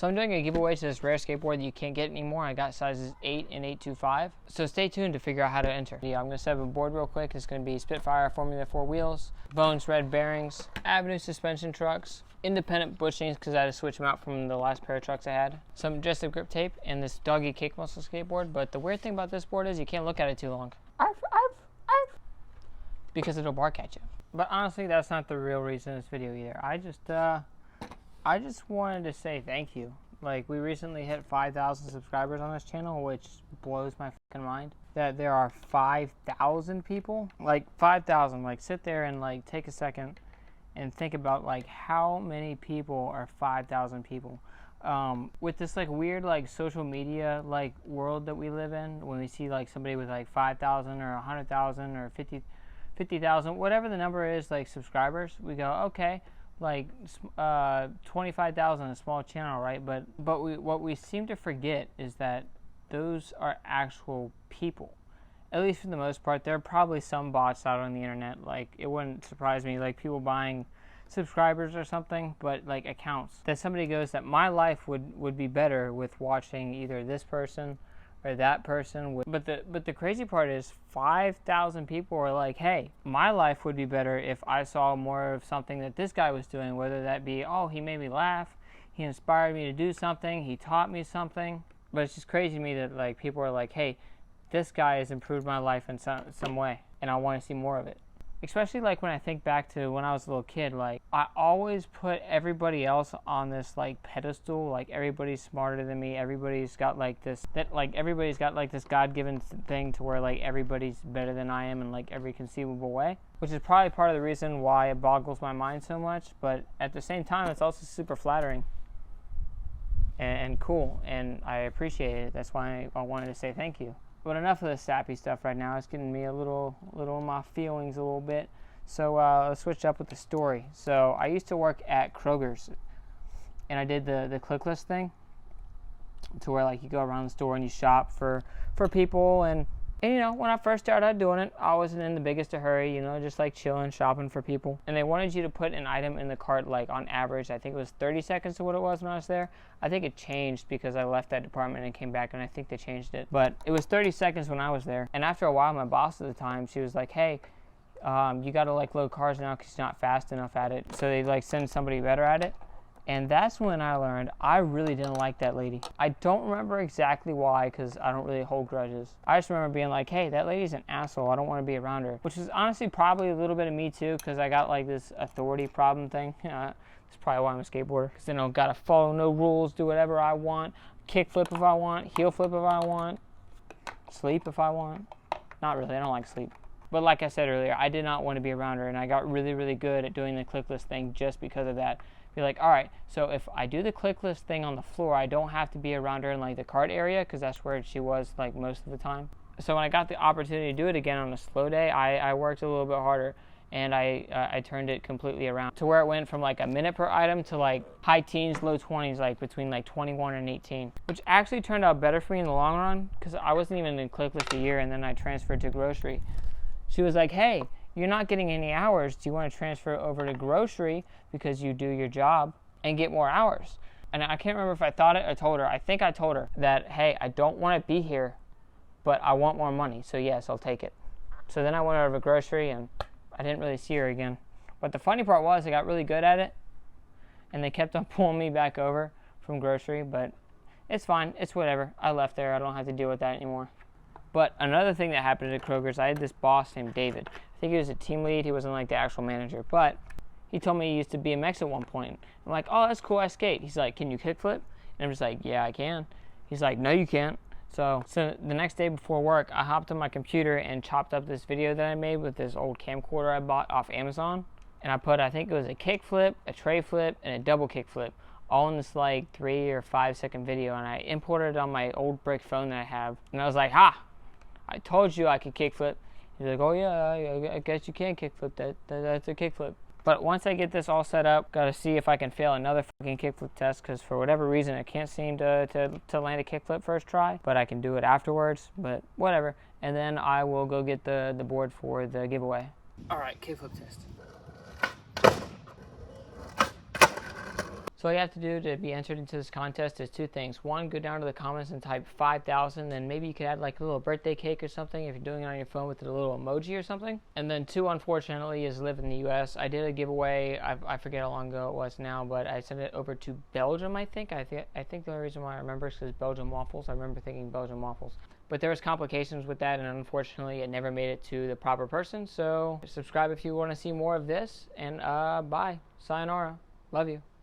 So I'm doing a giveaway to this rare skateboard that you can't get anymore. I got sizes 8 and 825. So stay tuned to figure out how to enter. Yeah, I'm going to set up a board real quick. It's going to be Spitfire Formula 4 wheels, Bones red bearings, Avenue suspension trucks, independent bushings because I had to switch them out from the last pair of trucks I had, some adjustive grip tape, and this doggy kick muscle skateboard. But the weird thing about this board is you can't look at it too long. Because it'll bark at you. But honestly, that's not the real reason this video either. I just wanted to say thank you. Like, we recently hit 5,000 subscribers on this channel, which blows my fucking mind. That there are 5,000 people. Like, 5,000. Like, sit there and, like, take a second and think about, like, how many people are 5,000 people. With this, like, weird, like, social media, like, world that we live in, when we see, like, somebody with, like, 5,000 or 100,000 or 50,000, whatever the number is, like, subscribers, we go, okay, like 25,000, a small channel, right? But what we seem to forget is that those are actual people. At least for the most part. There are probably some bots out on the internet. Like, it wouldn't surprise me, like people buying subscribers or something, but like accounts that somebody goes that my life would be better with watching either this person or that person. But the crazy part is 5,000 people are like, hey, my life would be better if I saw more of something that this guy was doing, whether that be, oh, he made me laugh, he inspired me to do something, he taught me something. But it's just crazy to me that, like, people are like, hey, this guy has improved my life in some way, and I want to see more of it. Especially, like, when I think back to when I was a little kid, like, I always put everybody else on this, like, pedestal. Like, everybody's smarter than me. Everybody's got, like, this God-given thing to where, like, everybody's better than I am in, like, every conceivable way. Which is probably part of the reason why it boggles my mind so much. But at the same time, it's also super flattering and cool. And I appreciate it. That's why I wanted to say thank you. But enough of the sappy stuff right now. It's getting me a little of my feelings a little bit. So let's switch up with the story. So I used to work at Kroger's, and I did the click list thing, to where, like, you go around the store and you shop for people. And you know, when I first started out doing it, I wasn't in the biggest of hurry, you know, just like chilling, shopping for people. And they wanted you to put an item in the cart, like, on average, I think it was 30 seconds to what it was when I was there. I think it changed because I left that department and came back, and I think they changed it. But it was 30 seconds when I was there. And after a while, my boss at the time, she was like, hey, you got to, like, load cars now because you're not fast enough at it. So they, like, send somebody better at it. And that's when I learned I really didn't like that lady. I don't remember exactly why, because I don't really hold grudges. I just remember being like, hey, that lady's an asshole. I don't want to be around her. Which is honestly probably a little bit of me too, because I got, like, this authority problem thing. That's probably why I'm a skateboarder. Because, you know, gotta follow no rules, do whatever I want, kick flip if I want, heel flip if I want, sleep if I want. Not really, I don't like sleep. But like I said earlier, I did not want to be around her, and I got really, really good at doing the click list thing just because of that. Be like, all right, so if I do the click list thing on the floor, I don't have to be around her in, like, the cart area, because that's where she was, like, most of the time. So when I got the opportunity to do it again on a slow day, I worked a little bit harder, and I turned it completely around to where it went from, like, a minute per item to, like, high teens, low 20s, like between, like, 21 and 18, which actually turned out better for me in the long run, because I wasn't even in click list a year, and then I transferred to grocery. She was like, hey, you're not getting any hours. Do you want to transfer over to grocery because you do your job and get more hours? And I can't remember if I thought it or told her. I think I told her that, hey, I don't want to be here, but I want more money. So yes, I'll take it. So then I went over to grocery, and I didn't really see her again. But the funny part was I got really good at it, and they kept on pulling me back over from grocery. But it's fine. It's whatever. I left there. I don't have to deal with that anymore. But another thing that happened at Kroger's, I had this boss named David. I think he was a team lead. He wasn't, like, the actual manager. But he told me he used to BMX at one point. I'm like, oh, that's cool. I skate. He's like, can you kickflip? And I'm just like, yeah, I can. He's like, no, you can't. So the next day before work, I hopped on my computer and chopped up this video that I made with this old camcorder I bought off Amazon. And I put, I think it was a kickflip, a tray flip, and a double kickflip, all in this, like, 3 or 5 second video. And I imported it on my old brick phone that I have. And I was like, ha! I told you I could kickflip. He's like, oh yeah, I guess you can kickflip. That's a kickflip. But once I get this all set up, gotta see if I can fail another fucking kickflip test, because for whatever reason I can't seem to land a kickflip first try, but I can do it afterwards, but whatever. And then I will go get the board for the giveaway. All right, kickflip test. So all you have to do to be entered into this contest is two things. One, go down to the comments and type 5,000, and maybe you could add like a little birthday cake or something if you're doing it on your phone with a little emoji or something. And then two, unfortunately, is live in the U.S. I did a giveaway. I forget how long ago it was now, but I sent it over to Belgium, I think. I think the only reason why I remember is because Belgium waffles. I remember thinking Belgium waffles. But there was complications with that, and unfortunately, it never made it to the proper person. So subscribe if you want to see more of this, and bye. Sayonara. Love you.